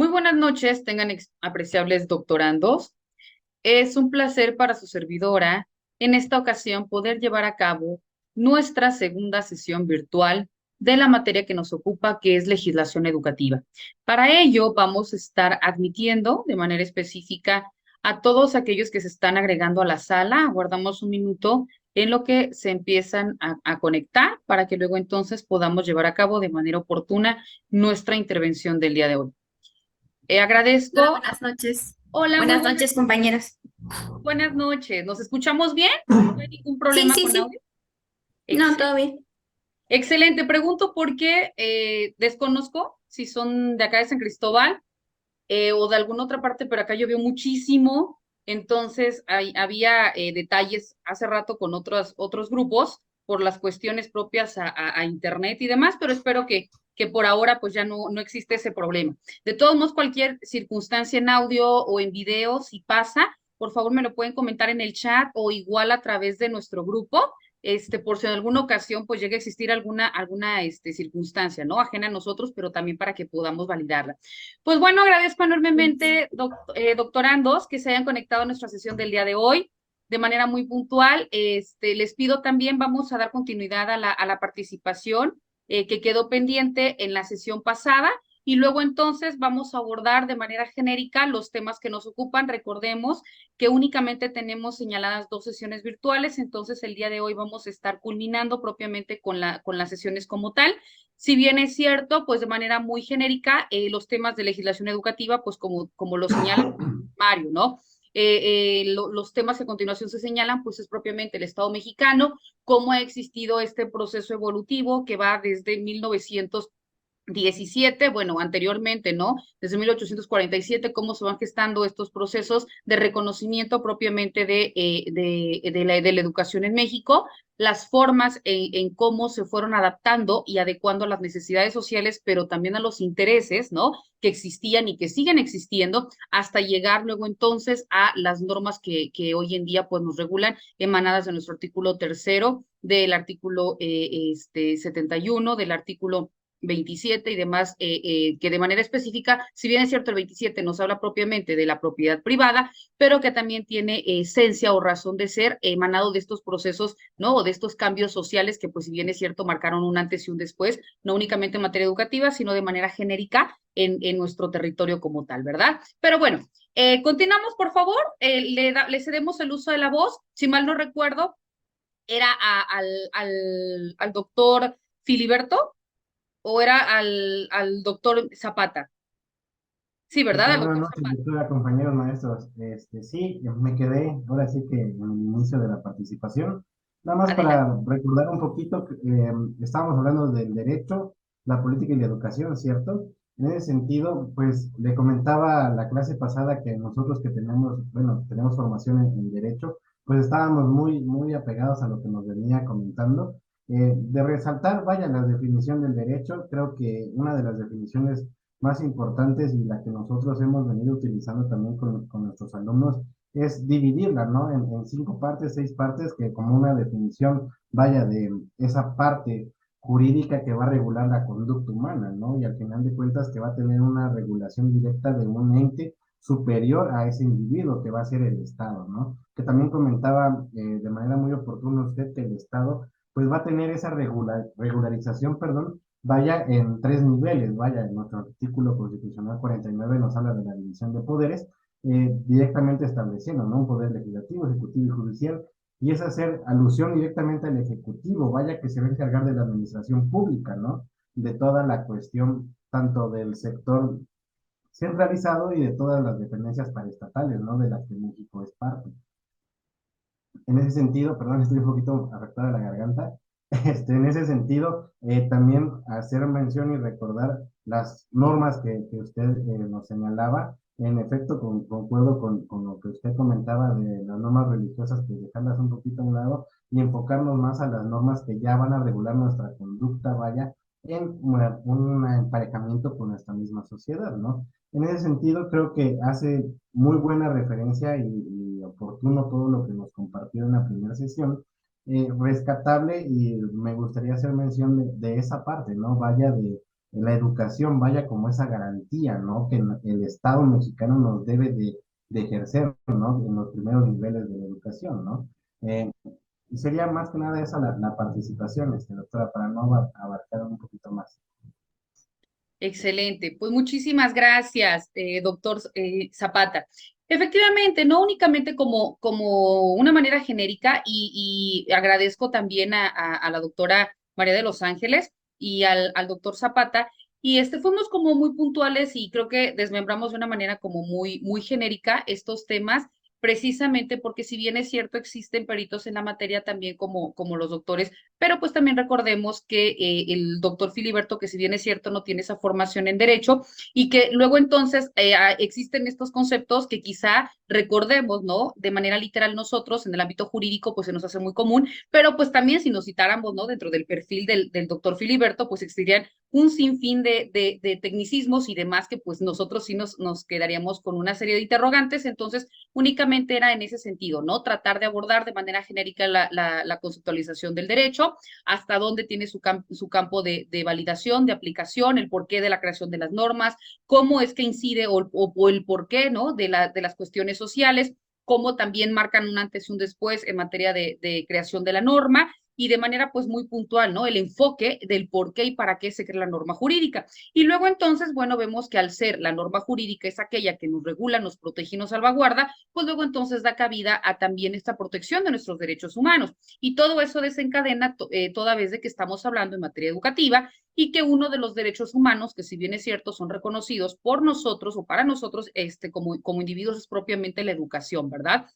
Muy buenas noches, tengan apreciables doctorandos. Es un placer para su servidora en esta ocasión poder llevar a cabo nuestra segunda sesión virtual de la materia que nos ocupa, que es legislación educativa. Para ello, vamos a estar admitiendo de manera específica a todos aquellos que se están agregando a la sala. Aguardamos un minuto en lo que se empiezan a conectar para que luego entonces podamos llevar a cabo de manera oportuna nuestra intervención del día de hoy. Hola, Agradezco. buenas noches. Hola, muy Buenas buenas, noches, compañeros. buenas noches. ¿Nos escuchamos bien? ¿No hay ningún Sí, problema sí, con sí. audio? No, Excel- todo bien. Excelente. Pregunto por qué desconozco si son de acá de San Cristóbal o de alguna otra parte, pero acá llovió muchísimo. Entonces había detalles hace rato con otros grupos por las cuestiones propias a internet y demás, pero espero que por ahora pues ya no existe ese problema. De todos modos, cualquier circunstancia en audio o en video, si pasa, por favor me lo pueden comentar en el chat o igual a través de nuestro grupo, por si en alguna ocasión pues llegue a existir alguna circunstancia, ¿no? Ajena a nosotros, pero también para que podamos validarla. Pues bueno, agradezco enormemente, doctorandos, que se hayan conectado a nuestra sesión del día de hoy de manera muy puntual. Les pido también, vamos a dar continuidad a la participación que quedó pendiente en la sesión pasada y luego entonces vamos a abordar de manera genérica los temas que nos ocupan. Recordemos que únicamente tenemos señaladas 2 sesiones virtuales, entonces el día de hoy vamos a estar culminando propiamente con las sesiones como tal. Si bien es cierto, pues de manera muy genérica, los temas de legislación educativa, pues como lo señala Mario, ¿no? Los temas que a continuación se señalan, pues es propiamente el Estado mexicano, cómo ha existido este proceso evolutivo que va desde 1917, bueno, anteriormente, ¿no? Desde 1847, cómo se van gestando estos procesos de reconocimiento propiamente de la educación en México, las formas en cómo se fueron adaptando y adecuando a las necesidades sociales, pero también a los intereses, ¿no? Que existían y que siguen existiendo, hasta llegar luego entonces a las normas que hoy en día pues nos regulan, emanadas de nuestro artículo tercero, del artículo 71, del artículo 27 y demás, que de manera específica, si bien es cierto, el 27 nos habla propiamente de la propiedad privada, pero que también tiene esencia o razón de ser emanado de estos procesos, ¿no? O de estos cambios sociales que, pues, si bien es cierto, marcaron un antes y un después, no únicamente en materia educativa, sino de manera genérica en nuestro territorio como tal, ¿verdad? Pero bueno, continuamos, por favor, le cedemos el uso de la voz, si mal no recuerdo, era al doctor Filiberto o era al doctor Zapata. Sí, ¿Qué ¿verdad? tal? Al Buenas doctor noches, Zapata. doctora, compañeros maestros. Sí, me quedé ahora sí que en el inicio de la participación. Nada más Adelante. para recordar un poquito, estábamos hablando del derecho, la política y la educación, ¿cierto? En ese sentido, pues le comentaba la clase pasada que nosotros que tenemos, bueno, tenemos formación en derecho, pues estábamos muy apegados a lo que nos venía comentando. De resaltar, vaya, la definición del derecho, creo que una de las definiciones más importantes y la que nosotros hemos venido utilizando también con nuestros alumnos es dividirla, ¿no? En 5 partes, 6 partes, que como una definición vaya de esa parte jurídica que va a regular la conducta humana, ¿no? Y al final de cuentas que va a tener una regulación directa de un ente superior a ese individuo que va a ser el Estado, ¿no? Que también comentaba de manera muy oportuna usted que el Estado pues va a tener esa regularización, perdón, vaya en 3 niveles, vaya, en nuestro artículo constitucional 49 nos habla de la división de poderes, directamente estableciendo, ¿no? Un poder legislativo, ejecutivo y judicial, y es hacer alusión directamente al ejecutivo, vaya que se va a encargar de la administración pública, ¿no? De toda la cuestión, tanto del sector centralizado y de todas las dependencias paraestatales, ¿no? De las que México es parte. En ese sentido, perdón, estoy un poquito afectada de la garganta. En ese sentido, también hacer mención y recordar las normas que usted nos señalaba. En efecto, concuerdo con lo que usted comentaba de las normas religiosas, que dejarlas un poquito a un lado y enfocarnos más a las normas que ya van a regular nuestra conducta, vaya, en un emparejamiento con nuestra misma sociedad, ¿no? En ese sentido, creo que hace muy buena referencia y oportuno todo lo que nos compartió en la primera sesión, rescatable y me gustaría hacer mención de esa parte, ¿no? Vaya la educación vaya como esa garantía, ¿no? Que el Estado mexicano nos debe de ejercer, ¿no? En los primeros niveles de la educación, ¿no? Y sería más que nada esa la participación, doctora, para no abarcar un poquito más. Excelente. Pues muchísimas gracias, doctor Zapata. Efectivamente, no únicamente como una manera genérica y agradezco también a la doctora María de los Ángeles y al doctor Zapata. Y fuimos como muy puntuales y creo que desmembramos de una manera como muy genérica estos temas, precisamente porque si bien es cierto, existen peritos en la materia también como los doctores, pero pues también recordemos que el doctor Filiberto, que si bien es cierto, no tiene esa formación en derecho y que luego entonces existen estos conceptos que quizá recordemos, ¿no? De manera literal nosotros en el ámbito jurídico pues se nos hace muy común, pero pues también si nos citáramos, ¿no? Dentro del perfil del doctor Filiberto, pues existirían un sinfín de tecnicismos y demás que pues nosotros sí nos quedaríamos con una serie de interrogantes, entonces únicamente era en ese sentido, ¿no? Tratar de abordar de manera genérica la conceptualización del derecho, hasta dónde tiene su campo de validación, de aplicación, el porqué de la creación de las normas, cómo es que incide o el porqué, ¿no? De las cuestiones sociales, cómo también marcan un antes y un después en materia de creación de la norma y de manera pues muy puntual, ¿no? El enfoque del por qué y para qué se crea la norma jurídica. Y luego entonces, bueno, vemos que al ser la norma jurídica es aquella que nos regula, nos protege y nos salvaguarda, pues luego entonces da cabida a también esta protección de nuestros derechos humanos. Y todo eso desencadena toda vez de que estamos hablando en materia educativa y que uno de los derechos humanos, que si bien es cierto, son reconocidos por nosotros o para nosotros como individuos, es propiamente la educación, ¿verdad?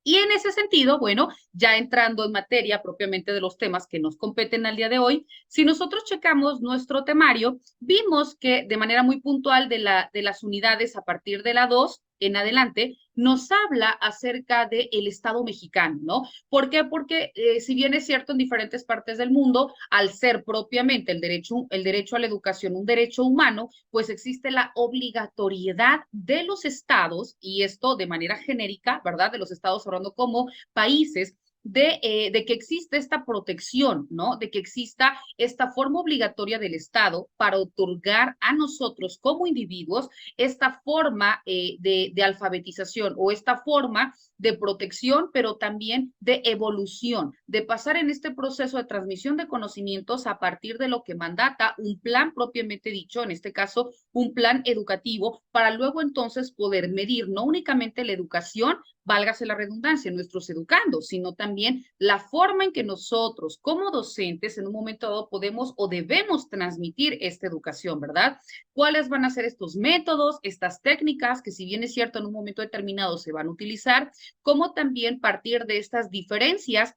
Y en ese sentido, bueno, ya entrando en materia propiamente de los temas que nos competen al día de hoy, si nosotros checamos nuestro temario, vimos que de manera muy puntual de las unidades a partir de la 2 en adelante, nos habla acerca del Estado mexicano, ¿no? ¿Por qué? Porque si bien es cierto en diferentes partes del mundo, al ser propiamente el derecho a la educación un derecho humano, pues existe la obligatoriedad de los estados, y esto de manera genérica, ¿verdad? De los estados hablando como países, de que existe esta protección, ¿no? De que exista esta forma obligatoria del Estado para otorgar a nosotros como individuos esta forma de alfabetización o esta forma de protección, pero también de evolución, de pasar en este proceso de transmisión de conocimientos a partir de lo que mandata un plan propiamente dicho, en este caso, un plan educativo, para luego entonces poder medir no únicamente la educación, válgase la redundancia, nuestros educandos, sino también la forma en que nosotros como docentes en un momento dado podemos o debemos transmitir esta educación, ¿verdad? ¿Cuáles van a ser estos métodos, estas técnicas que si bien es cierto en un momento determinado se van a utilizar, como también partir de estas diferencias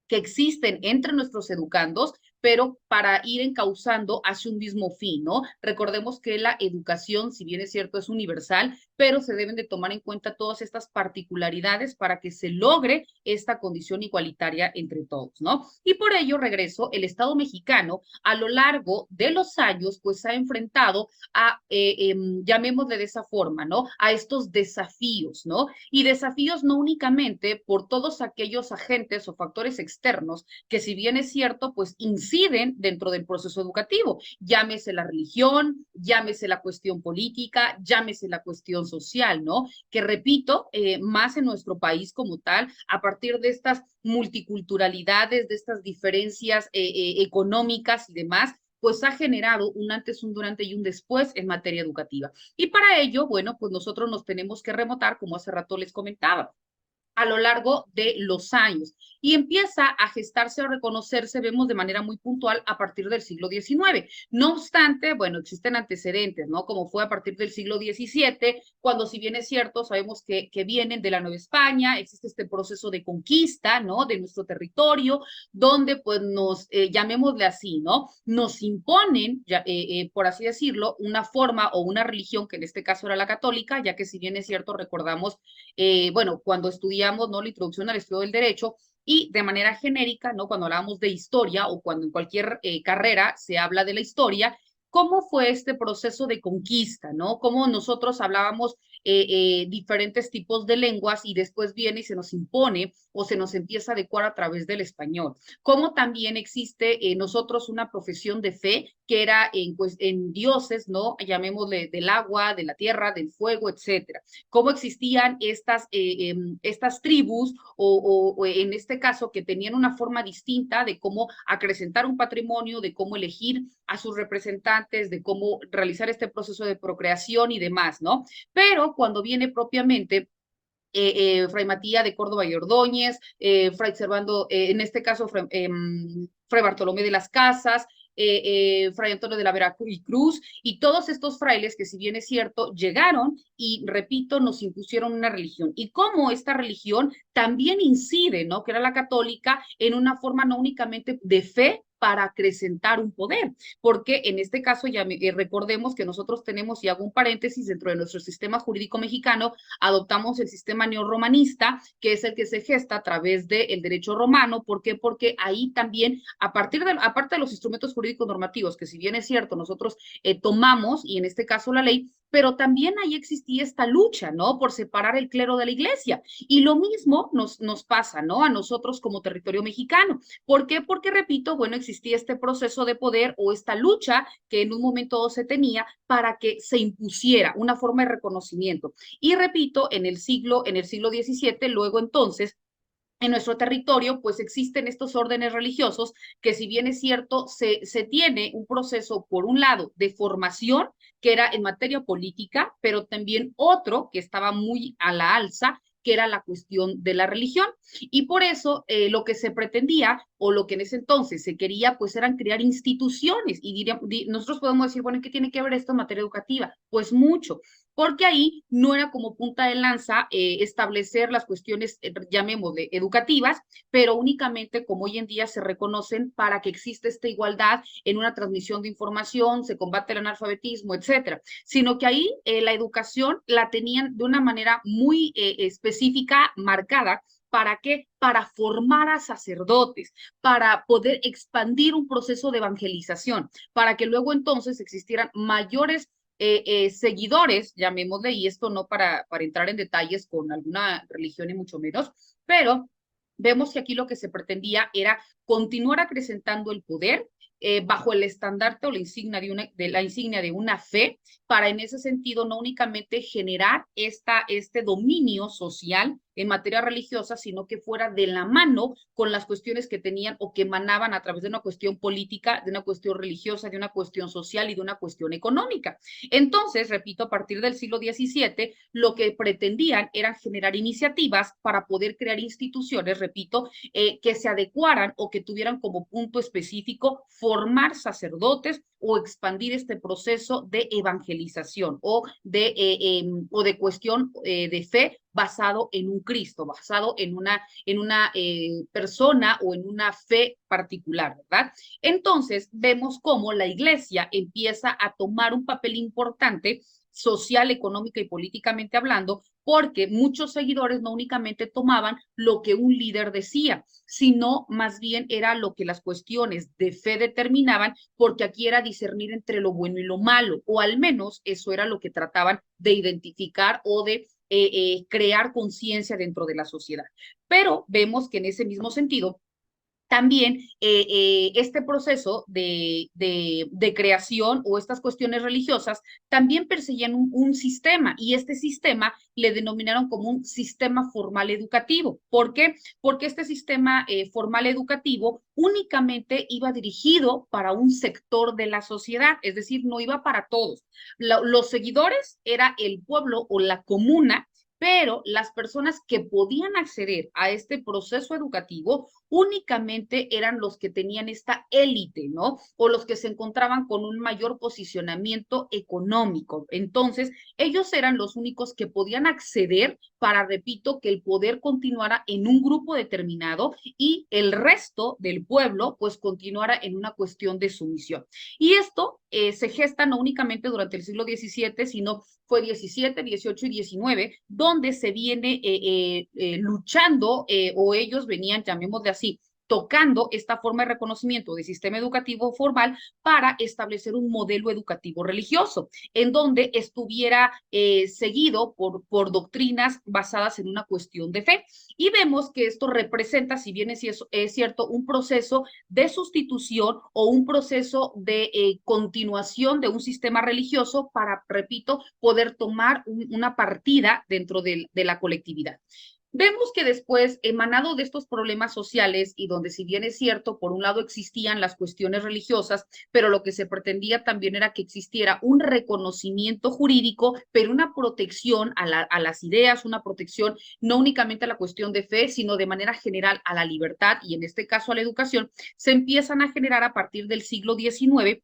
que existen entre nuestros educandos, pero para ir encauzando hacia un mismo fin, ¿no? Recordemos que la educación, si bien es cierto, es universal, pero se deben de tomar en cuenta todas estas particularidades para que se logre esta condición igualitaria entre todos, ¿no? Y por ello, regreso, el Estado mexicano a lo largo de los años, pues ha enfrentado a, llamémosle de esa forma, ¿no? A estos desafíos, ¿no? Y desafíos no únicamente por todos aquellos agentes o factores externos que si bien es cierto, pues inciden dentro del proceso educativo, llámese la religión, llámese la cuestión política, llámese la cuestión social, ¿no? Que repito, más en nuestro país como tal, a partir de estas multiculturalidades, de estas diferencias económicas y demás, pues ha generado un antes, un durante y un después en materia educativa. Y para ello, bueno, pues nosotros nos tenemos que remontar, como hace rato les comentaba, a lo largo de los años y empieza a gestarse o reconocerse, vemos de manera muy puntual a partir del siglo XIX. No obstante, bueno, existen antecedentes, ¿no? Como fue a partir del siglo XVII, cuando si bien es cierto, sabemos que vienen de la Nueva España, existe este proceso de conquista, ¿no? De nuestro territorio, donde pues llamémosle así, ¿no? Nos imponen, por así decirlo, una forma o una religión que en este caso era la católica, ya que si bien es cierto, recordamos bueno, cuando estudiamos, ¿no? La introducción al estudio del derecho y de manera genérica, ¿no? Cuando hablamos de historia o cuando en cualquier carrera se habla de la historia, ¿cómo fue este proceso de conquista, ¿no? Cómo nosotros hablábamos diferentes tipos de lenguas y después viene y se nos impone o se nos empieza a adecuar a través del español. Como también existe nosotros una profesión de fe que era en dioses, ¿no? Llamémosle del agua, de la tierra, del fuego, etcétera. Cómo existían estas tribus o en este caso que tenían una forma distinta de cómo acrecentar un patrimonio, de cómo elegir a sus representantes, de cómo realizar este proceso de procreación y demás, ¿no? Pero cuando viene propiamente Fray Matías de Córdoba y Ordóñez, Fray Servando, en este caso Fray Bartolomé de las Casas, Fray Antonio de la Vera y Cruz, y todos estos frailes que si bien es cierto, llegaron y, repito, nos impusieron una religión. Y cómo esta religión también incide, ¿no? Que era la católica, en una forma no únicamente de fe, para acrecentar un poder, porque en este caso ya recordemos que nosotros tenemos, y hago un paréntesis, dentro de nuestro sistema jurídico mexicano, adoptamos el sistema neorromanista, que es el que se gesta a través del derecho romano. ¿Por qué? Porque ahí también, aparte de los instrumentos jurídicos normativos, que si bien es cierto, nosotros tomamos, y en este caso la ley, pero también ahí existía esta lucha, ¿no? Por separar el clero de la iglesia. Y lo mismo nos pasa, ¿no? A nosotros como territorio mexicano. ¿Por qué? Porque, repito, bueno, existía este proceso de poder o esta lucha que en un momento se tenía para que se impusiera una forma de reconocimiento. Y repito, en el siglo XVII, luego entonces, en nuestro territorio, pues existen estos órdenes religiosos que, si bien es cierto, se tiene un proceso, por un lado, de formación, que era en materia política, pero también otro que estaba muy a la alza, que era la cuestión de la religión. Y por eso lo que se pretendía, o lo que en ese entonces se quería, pues eran crear instituciones. Y nosotros podemos decir, bueno, ¿qué tiene que ver esto en materia educativa? Pues mucho, porque ahí no era como punta de lanza establecer las cuestiones, llamémosle, educativas, pero únicamente como hoy en día se reconocen para que exista esta igualdad en una transmisión de información, se combate el analfabetismo, etcétera, sino que ahí la educación la tenían de una manera muy específica, marcada. ¿Para qué? Para formar a sacerdotes, para poder expandir un proceso de evangelización, para que luego entonces existieran mayores seguidores, llamémosle, y esto no para entrar en detalles con alguna religión y mucho menos, pero vemos que aquí lo que se pretendía era continuar acrecentando el poder bajo el estandarte o la insignia de una fe, para en ese sentido no únicamente generar este dominio social en materia religiosa, sino que fuera de la mano con las cuestiones que tenían o que emanaban a través de una cuestión política, de una cuestión religiosa, de una cuestión social y de una cuestión económica. Entonces, repito, a partir del siglo XVII, lo que pretendían era generar iniciativas para poder crear instituciones, repito, que se adecuaran o que tuvieran como punto específico formar sacerdotes o expandir este proceso de evangelización o de cuestión de fe basado en un Cristo, basado en una persona o en una fe particular, ¿verdad? Entonces vemos cómo la iglesia empieza a tomar un papel importante social, económica y políticamente hablando, porque muchos seguidores no únicamente tomaban lo que un líder decía, sino más bien era lo que las cuestiones de fe determinaban, porque aquí era discernir entre lo bueno y lo malo, o al menos eso era lo que trataban de identificar o de crear conciencia dentro de la sociedad. Pero vemos que en ese mismo sentido, también este proceso de creación o estas cuestiones religiosas también perseguían un sistema, y este sistema le denominaron como un sistema formal educativo. ¿Por qué? Porque este sistema formal educativo únicamente iba dirigido para un sector de la sociedad, es decir, no iba para todos. Los seguidores era el pueblo o la comuna, pero las personas que podían acceder a este proceso educativo únicamente eran los que tenían esta élite, ¿no? O los que se encontraban con un mayor posicionamiento económico. Entonces, ellos eran los únicos que podían acceder para, repito, que el poder continuara en un grupo determinado y el resto del pueblo, pues, continuara en una cuestión de sumisión. Y esto se gesta no únicamente durante el siglo XVII, sino fue XVII, XVIII y XIX, donde se viene luchando, o ellos venían, llamémosle así, tocando esta forma de reconocimiento del sistema educativo formal para establecer un modelo educativo religioso, en donde estuviera seguido por doctrinas basadas en una cuestión de fe. Y vemos que esto representa, si bien es cierto, un proceso de sustitución o un proceso de continuación de un sistema religioso para, repito, poder tomar una partida dentro de la colectividad. Vemos que después, emanado de estos problemas sociales y donde si bien es cierto, por un lado existían las cuestiones religiosas, pero lo que se pretendía también era que existiera un reconocimiento jurídico, pero una protección a las ideas, una protección no únicamente a la cuestión de fe, sino de manera general a la libertad y en este caso a la educación, se empiezan a generar a partir del siglo XIX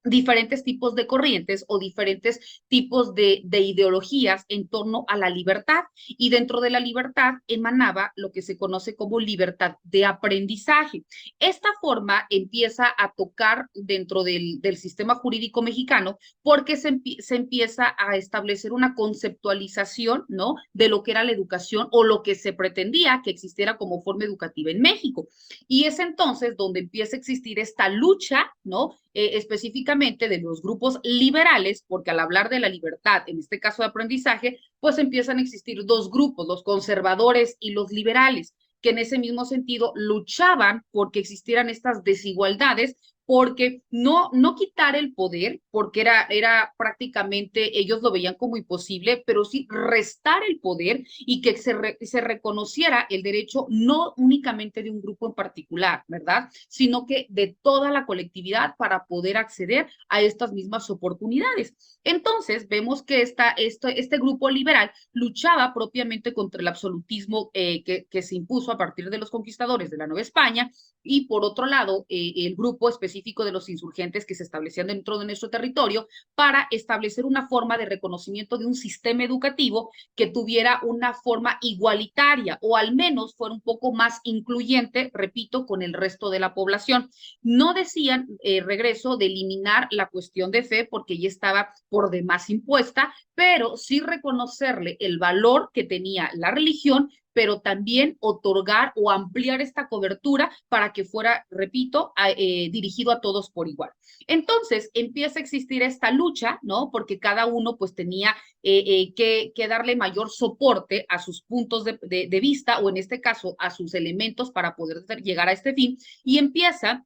diferentes tipos de corrientes o diferentes tipos de ideologías en torno a la libertad. Y dentro de la libertad emanaba lo que se conoce como libertad de aprendizaje. Esta forma empieza a tocar dentro del sistema jurídico mexicano porque se empieza a establecer una conceptualización, ¿no?, de lo que era la educación o lo que se pretendía que existiera como forma educativa en México. Y es entonces donde empieza a existir esta lucha, ¿no?, específicamente de los grupos liberales, porque al hablar de la libertad, en este caso de aprendizaje, pues empiezan a existir dos grupos, los conservadores y los liberales, que en ese mismo sentido luchaban porque existieran estas desigualdades, porque no quitar el poder, porque era prácticamente, ellos lo veían como imposible, pero sí restar el poder y que se reconociera el derecho no únicamente de un grupo en particular, ¿verdad? Sino que de toda la colectividad para poder acceder a estas mismas oportunidades. Entonces, vemos que este grupo liberal luchaba propiamente contra el absolutismo que se impuso a partir de los conquistadores de la Nueva España, y por otro lado, el grupo específico de los insurgentes que se establecían dentro de nuestro territorio para establecer una forma de reconocimiento de un sistema educativo que tuviera una forma igualitaria o al menos fuera un poco más incluyente, repito, con el resto de la población. No decían, regreso, de eliminar la cuestión de fe porque ya estaba por demás impuesta, pero sí reconocerle el valor que tenía la religión, pero también otorgar o ampliar esta cobertura para que fuera, repito, dirigido a todos por igual. Entonces empieza a existir esta lucha, ¿no? Porque cada uno pues tenía que darle mayor soporte a sus puntos de vista o en este caso a sus elementos para poder llegar a este fin, y empieza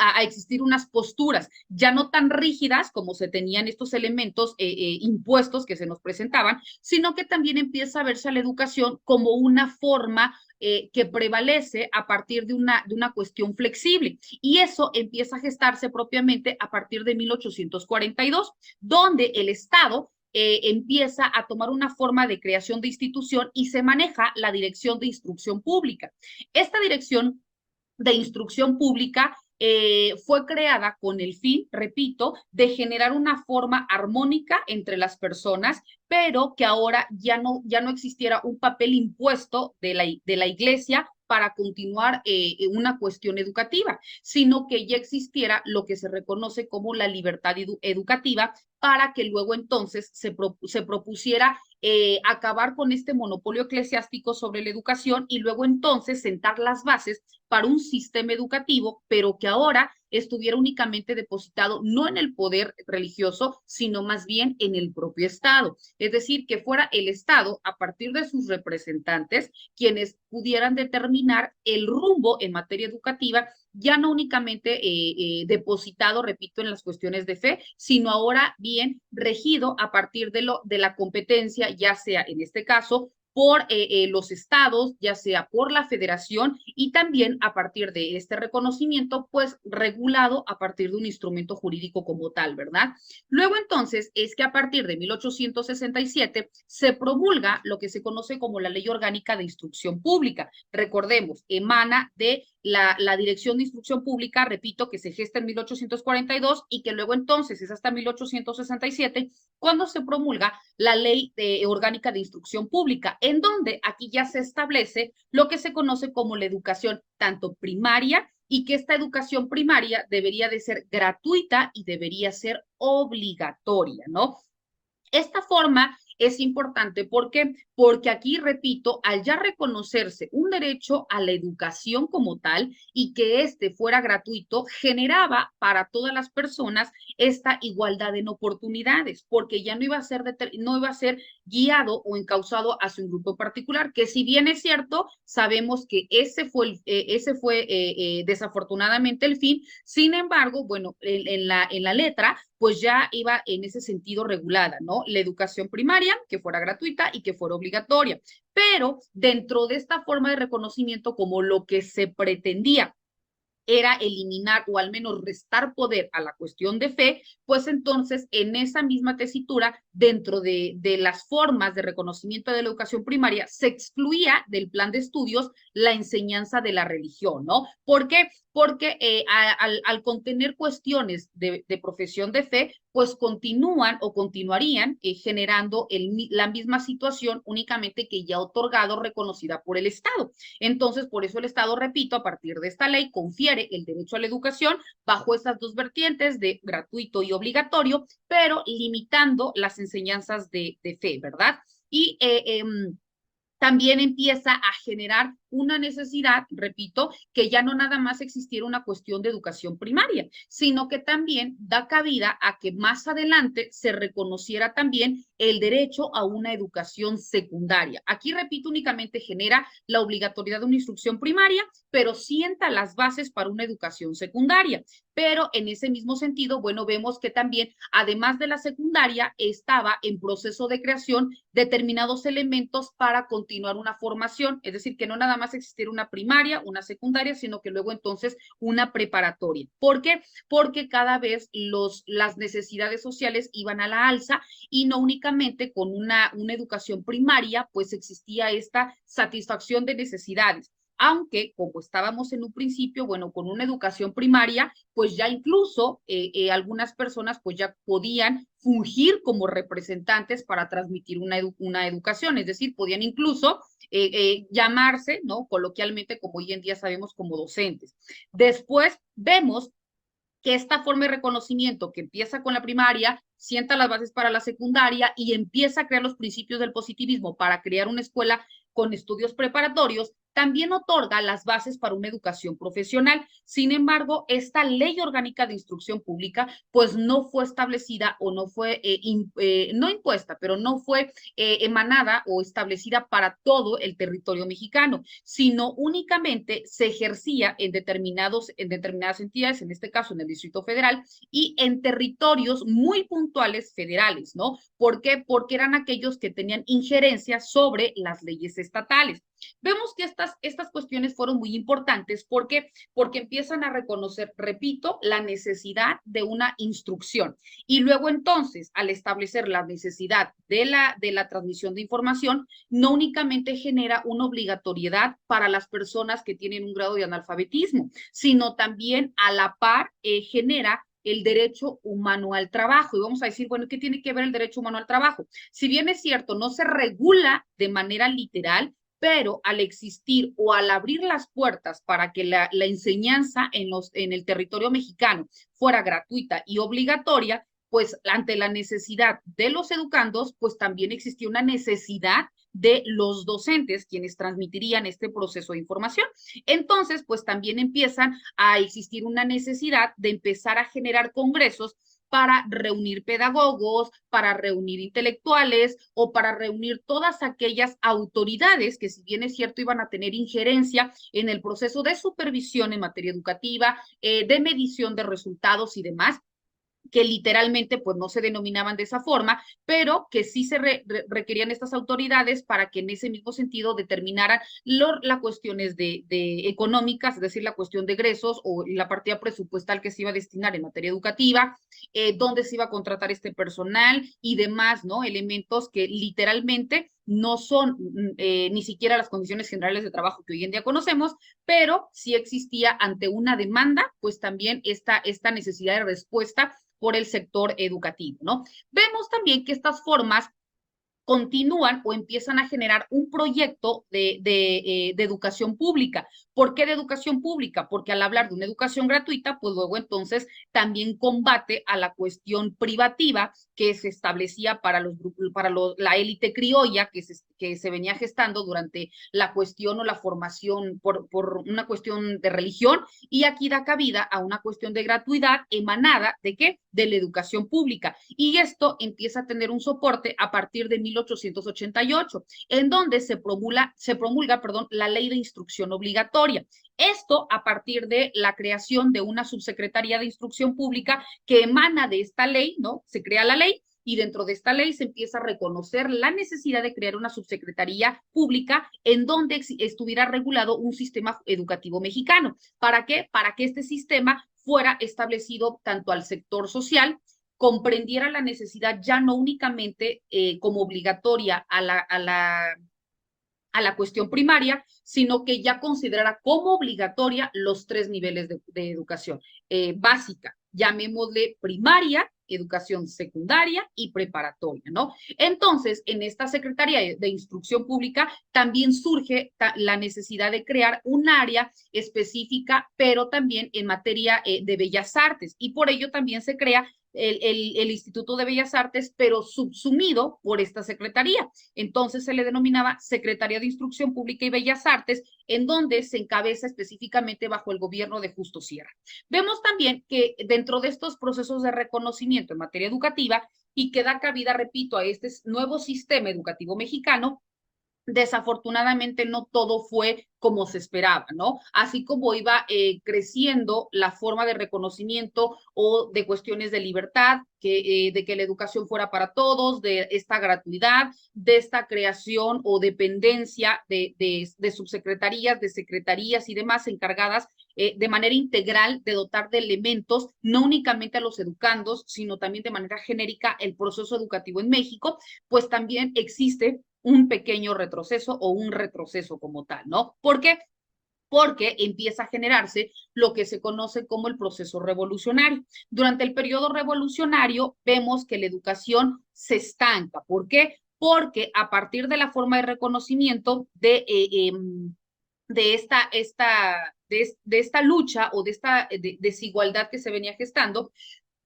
a existir unas posturas ya no tan rígidas como se tenían estos elementos impuestos que se nos presentaban, sino que también empieza a verse a la educación como una forma que prevalece a partir de una cuestión flexible. Y eso empieza a gestarse propiamente a partir de 1842, donde el Estado empieza a tomar una forma de creación de institución y se maneja la Dirección de Instrucción Pública. Esta Dirección de Instrucción Pública fue creada con el fin, repito, de generar una forma armónica entre las personas, pero que ahora ya no existiera un papel impuesto de la iglesia para continuar una cuestión educativa, sino que ya existiera lo que se reconoce como la libertad educativa para que luego entonces se propusiera acabar con este monopolio eclesiástico sobre la educación y luego entonces sentar las bases para un sistema educativo, pero que ahora estuviera únicamente depositado no en el poder religioso, sino más bien en el propio Estado. Es decir, que fuera el Estado, a partir de sus representantes, quienes pudieran determinar el rumbo en materia educativa, ya no únicamente depositado, repito, en las cuestiones de fe, sino ahora bien regido a partir de la competencia, ya sea en este caso por los estados, ya sea por la federación, y también a partir de este reconocimiento, pues regulado a partir de un instrumento jurídico como tal, ¿verdad? Luego entonces es que a partir de 1867 se promulga lo que se conoce como la Ley Orgánica de Instrucción Pública. Recordemos, emana de la Dirección de Instrucción Pública, repito, que se gesta en 1842 y que luego entonces es hasta 1867 cuando se promulga la Ley Orgánica de Instrucción Pública, en donde aquí ya se establece lo que se conoce como la educación tanto primaria, y que esta educación primaria debería de ser gratuita y debería ser obligatoria, ¿no? Esta forma es importante. ¿Por qué? Porque aquí, repito, al ya reconocerse un derecho a la educación como tal y que éste fuera gratuito, generaba para todas las personas esta igualdad en oportunidades, porque ya no iba a ser, no iba a ser guiado o encauzado hacia un grupo particular, que si bien es cierto, sabemos que ese fue desafortunadamente el fin. Sin embargo, bueno, en la letra, pues ya iba en ese sentido regulada, ¿no? La educación primaria, que fuera gratuita y que fuera obligatoria. Pero dentro de esta forma de reconocimiento, como lo que se pretendía era eliminar o al menos restar poder a la cuestión de fe, pues entonces en esa misma tesitura, dentro de las formas de reconocimiento de la educación primaria, se excluía del plan de estudios la enseñanza de la religión, ¿no? ¿Por qué? Porque al contener cuestiones de profesión de fe, pues continúan o continuarían generando la misma situación únicamente que ya otorgado, reconocida por el Estado. Entonces, por eso el Estado, repito, a partir de esta ley, confiere el derecho a la educación bajo estas dos vertientes de gratuito y obligatorio, pero limitando las enseñanzas de fe, ¿verdad? Y también empieza a generar una necesidad, repito, que ya no nada más existiera una cuestión de educación primaria, sino que también da cabida a que más adelante se reconociera también el derecho a una educación secundaria. Aquí, repito, únicamente genera la obligatoriedad de una instrucción primaria, pero sienta las bases para una educación secundaria. Pero en ese mismo sentido, bueno, vemos que también, además de la secundaria, estaba en proceso de creación determinados elementos para continuar una formación, es decir, que no nada más existiera una primaria, una secundaria, sino que luego entonces una preparatoria. ¿Por qué? Porque cada vez las necesidades sociales iban a la alza y no únicamente con una educación primaria, pues existía esta satisfacción de necesidades. Aunque, como estábamos en un principio, bueno, con una educación primaria, pues ya incluso algunas personas pues ya podían fungir como representantes para transmitir una educación, es decir, podían incluso llamarse, ¿no? Coloquialmente, como hoy en día sabemos, como docentes. Después vemos que esta forma de reconocimiento que empieza con la primaria, sienta las bases para la secundaria y empieza a crear los principios del positivismo para crear una escuela con estudios preparatorios, también otorga las bases para una educación profesional. Sin embargo, esta ley orgánica de instrucción pública, pues no fue establecida o no fue, no impuesta, pero no fue emanada o establecida para todo el territorio mexicano, sino únicamente se ejercía en determinadas entidades, en este caso en el Distrito Federal, y en territorios muy puntuales federales, ¿no? ¿Por qué? Porque eran aquellos que tenían injerencia sobre las leyes estatales. Vemos que estas cuestiones fueron muy importantes porque empiezan a reconocer, repito, la necesidad de una instrucción y luego entonces al establecer la necesidad de la transmisión de información, no únicamente genera una obligatoriedad para las personas que tienen un grado de analfabetismo, sino también a la par genera el derecho humano al trabajo. Y vamos a decir, bueno, ¿qué tiene que ver el derecho humano al trabajo? Si bien es cierto, no se regula de manera literal, pero al existir o al abrir las puertas para que la enseñanza en el territorio mexicano fuera gratuita y obligatoria, pues ante la necesidad de los educandos, pues también existía una necesidad de los docentes, quienes transmitirían este proceso de información. Entonces, pues también empiezan a existir una necesidad de empezar a generar congresos para reunir pedagogos, para reunir intelectuales o para reunir todas aquellas autoridades que, si bien es cierto, iban a tener injerencia en el proceso de supervisión en materia educativa, de medición de resultados y demás, que literalmente pues no se denominaban de esa forma, pero que sí se requerían estas autoridades para que en ese mismo sentido determinaran las cuestiones de económicas, es decir, la cuestión de egresos o la partida presupuestal que se iba a destinar en materia educativa, dónde se iba a contratar este personal y demás, ¿no? Elementos que literalmente no son ni siquiera las condiciones generales de trabajo que hoy en día conocemos, pero sí existía ante una demanda, pues también esta necesidad de respuesta por el sector educativo, ¿no? Vemos también que estas formas continúan o empiezan a generar un proyecto de educación pública. ¿Por qué de educación pública? Porque al hablar de una educación gratuita, pues luego entonces también combate a la cuestión privativa que se establecía para la élite criolla que se venía gestando durante la cuestión o la formación por una cuestión de religión, y aquí da cabida a una cuestión de gratuidad emanada ¿de qué? De la educación pública. Y esto empieza a tener un soporte a partir de 1888, en donde se promulga la Ley de Instrucción Obligatoria. Esto a partir de la creación de una subsecretaría de Instrucción Pública que emana de esta ley, ¿no? Se crea la ley y dentro de esta ley se empieza a reconocer la necesidad de crear una subsecretaría pública en donde estuviera regulado un sistema educativo mexicano. ¿Para qué? Para que este sistema fuera establecido tanto al sector social, comprendiera la necesidad ya no únicamente como obligatoria a la cuestión primaria, sino que ya considerara como obligatoria los 3 niveles de educación básica, llamémosle primaria, educación secundaria y preparatoria, ¿no? Entonces, en esta Secretaría de Instrucción Pública también surge la necesidad de crear un área específica, pero también en materia de bellas artes, y por ello también se crea el Instituto de Bellas Artes, pero subsumido por esta secretaría. Entonces se le denominaba Secretaría de Instrucción Pública y Bellas Artes, en donde se encabeza específicamente bajo el gobierno de Justo Sierra. Vemos también que dentro de estos procesos de reconocimiento en materia educativa y que da cabida, repito, a este nuevo sistema educativo mexicano, desafortunadamente no todo fue como se esperaba, ¿no? Así como iba creciendo la forma de reconocimiento o de cuestiones de libertad, de que la educación fuera para todos, de esta gratuidad, de esta creación o dependencia de subsecretarías, de secretarías y demás encargadas de manera integral de dotar de elementos, no únicamente a los educandos, sino también de manera genérica el proceso educativo en México, pues también existe un pequeño retroceso o un retroceso como tal, ¿no? ¿Por qué? Porque empieza a generarse lo que se conoce como el proceso revolucionario. Durante el periodo revolucionario vemos que la educación se estanca. ¿Por qué? Porque a partir de la forma de reconocimiento de esta lucha o de esta desigualdad que se venía gestando,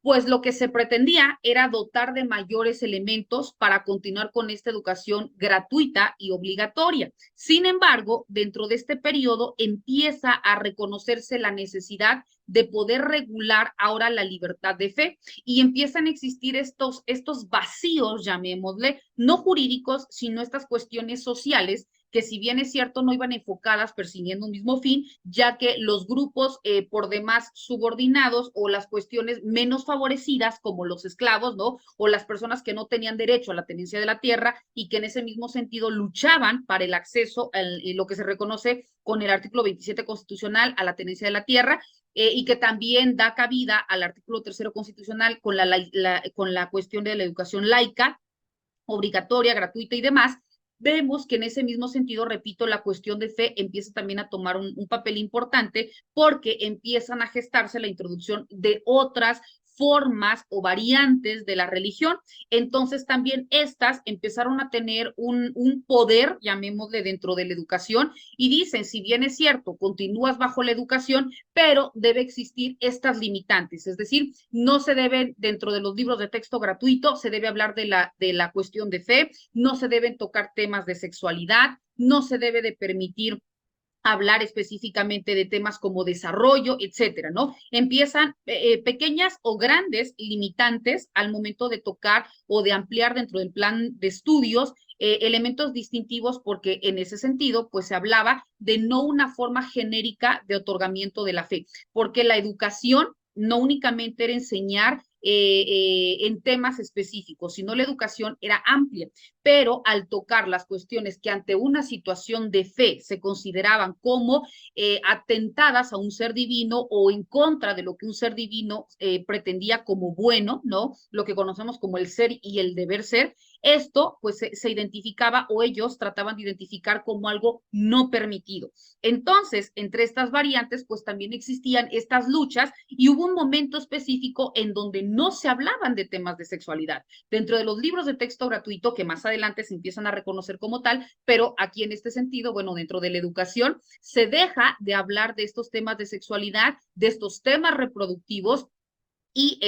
pues lo que se pretendía era dotar de mayores elementos para continuar con esta educación gratuita y obligatoria. Sin embargo, dentro de este periodo empieza a reconocerse la necesidad de poder regular ahora la libertad de fe y empiezan a existir estos vacíos, llamémosle, no jurídicos, sino estas cuestiones sociales que si bien es cierto no iban enfocadas persiguiendo un mismo fin, ya que los grupos por demás subordinados o las cuestiones menos favorecidas como los esclavos, ¿no? O las personas que no tenían derecho a la tenencia de la tierra y que en ese mismo sentido luchaban para el acceso a lo que se reconoce con el artículo 27 constitucional a la tenencia de la tierra, y que también da cabida al artículo 3 constitucional con la cuestión de la educación laica, obligatoria, gratuita y demás. Vemos que en ese mismo sentido, repito, la cuestión de fe empieza también a tomar un papel importante porque empiezan a gestarse la introducción de otras formas o variantes de la religión. Entonces también estas empezaron a tener un poder, llamémosle, dentro de la educación, y dicen, si bien es cierto, continúas bajo la educación, pero debe existir estas limitantes, es decir, no se deben, dentro de los libros de texto gratuito, se debe hablar de la cuestión de fe, no se deben tocar temas de sexualidad, no se debe de permitir hablar específicamente de temas como desarrollo, etcétera, ¿no? Empiezan pequeñas o grandes limitantes al momento de tocar o de ampliar dentro del plan de estudios elementos distintivos, porque en ese sentido, pues se hablaba de no una forma genérica de otorgamiento de la fe, porque la educación no únicamente era enseñar en temas específicos, sino la educación era amplia, pero al tocar las cuestiones que ante una situación de fe se consideraban como atentadas a un ser divino o en contra de lo que un ser divino pretendía como bueno, ¿no? Lo que conocemos como el ser y el deber ser, esto pues se identificaba o ellos trataban de identificar como algo no permitido. Entonces, entre estas variantes, pues también existían estas luchas y hubo un momento específico en donde no se hablaban de temas de sexualidad. Dentro de los libros de texto gratuito, que más adelante adelante se empiezan a reconocer como tal, pero aquí en este sentido, bueno, dentro de la educación se deja de hablar de estos temas de sexualidad, de estos temas reproductivos, y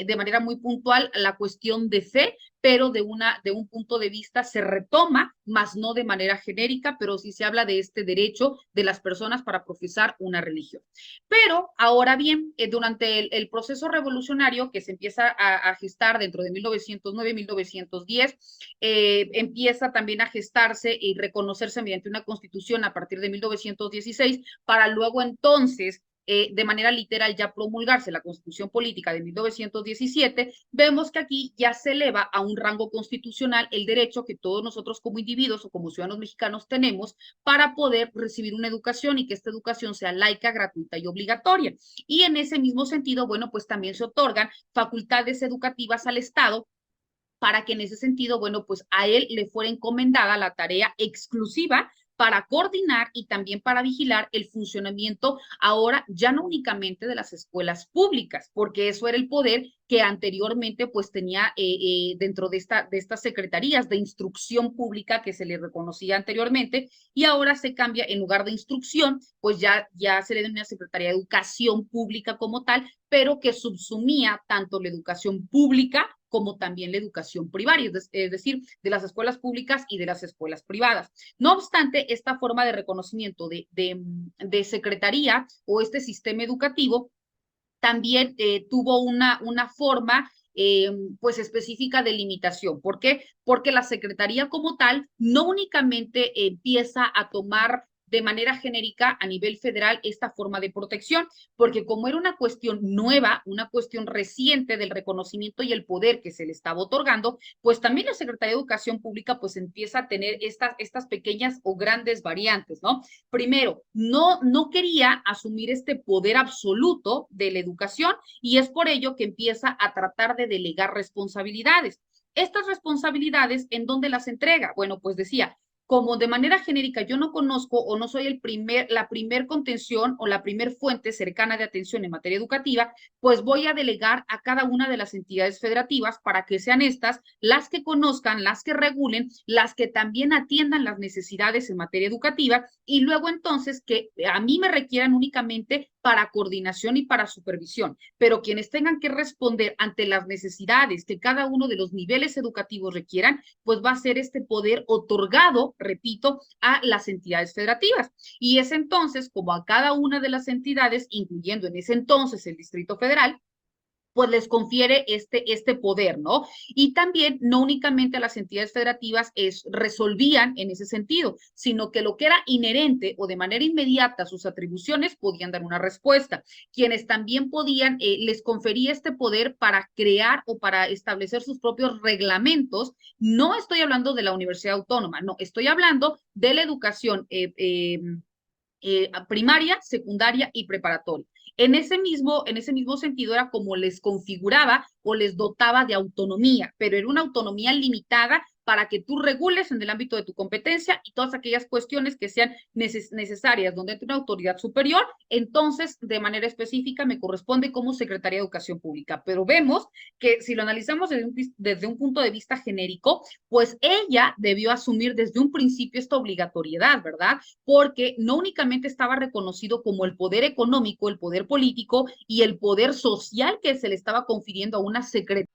de manera muy puntual la cuestión de fe, pero de un punto de vista se retoma, más no de manera genérica, pero sí se habla de este derecho de las personas para profesar una religión. Pero ahora bien, durante el proceso revolucionario que se empieza a gestar dentro de 1909-1910, empieza también a gestarse y reconocerse mediante una constitución a partir de 1916, para luego entonces de manera literal ya promulgarse la Constitución Política de 1917, vemos que aquí ya se eleva a un rango constitucional el derecho que todos nosotros como individuos o como ciudadanos mexicanos tenemos para poder recibir una educación y que esta educación sea laica, gratuita y obligatoria. Y en ese mismo sentido, bueno, pues también se otorgan facultades educativas al Estado para que en ese sentido, bueno, pues a él le fuera encomendada la tarea exclusiva para coordinar y también para vigilar el funcionamiento ahora ya no únicamente de las escuelas públicas, porque eso era el poder que anteriormente pues tenía dentro de estas secretarías de instrucción pública que se le reconocía anteriormente, y ahora se cambia, en lugar de instrucción, pues ya se le da una Secretaría de Educación Pública como tal, pero que subsumía tanto la educación pública como también la educación privada, es decir, de las escuelas públicas y de las escuelas privadas. No obstante, esta forma de reconocimiento de secretaría o este sistema educativo también tuvo una forma pues específica de limitación. ¿Por qué? Porque la Secretaría como tal no únicamente empieza a tomar de manera genérica a nivel federal esta forma de protección, porque como era una cuestión nueva, una cuestión reciente del reconocimiento y el poder que se le estaba otorgando, pues también la Secretaría de Educación Pública pues empieza a tener estas pequeñas o grandes variantes, ¿no? Primero, no quería asumir este poder absoluto de la educación, y es por ello que empieza a tratar de delegar responsabilidades. Estas responsabilidades, ¿en dónde las entrega? Bueno, pues decía, como de manera genérica yo no conozco o no soy la primer contención o la primer fuente cercana de atención en materia educativa, pues voy a delegar a cada una de las entidades federativas para que sean estas las que conozcan, las que regulen, las que también atiendan las necesidades en materia educativa, y luego entonces que a mí me requieran únicamente para coordinación y para supervisión, pero quienes tengan que responder ante las necesidades que cada uno de los niveles educativos requieran, pues va a ser este poder otorgado, repito, a las entidades federativas. Y es entonces como a cada una de las entidades, incluyendo en ese entonces el Distrito Federal, pues les confiere este poder, ¿no? Y también no únicamente a las entidades federativas resolvían en ese sentido, sino que lo que era inherente o de manera inmediata a sus atribuciones podían dar una respuesta. Quienes también podían, les confería este poder para crear o para establecer sus propios reglamentos. No estoy hablando de la Universidad Autónoma, no, estoy hablando de la educación primaria, secundaria y preparatoria. En ese mismo sentido era como les configuraba o les dotaba de autonomía, pero era una autonomía limitada para que tú regules en el ámbito de tu competencia y todas aquellas cuestiones que sean necesarias donde hay una autoridad superior, entonces de manera específica me corresponde como Secretaría de Educación Pública. Pero vemos que si lo analizamos desde un punto de vista genérico, pues ella debió asumir desde un principio esta obligatoriedad, ¿verdad? Porque no únicamente estaba reconocido como el poder económico, el poder político y el poder social que se le estaba confiriendo a una secretaría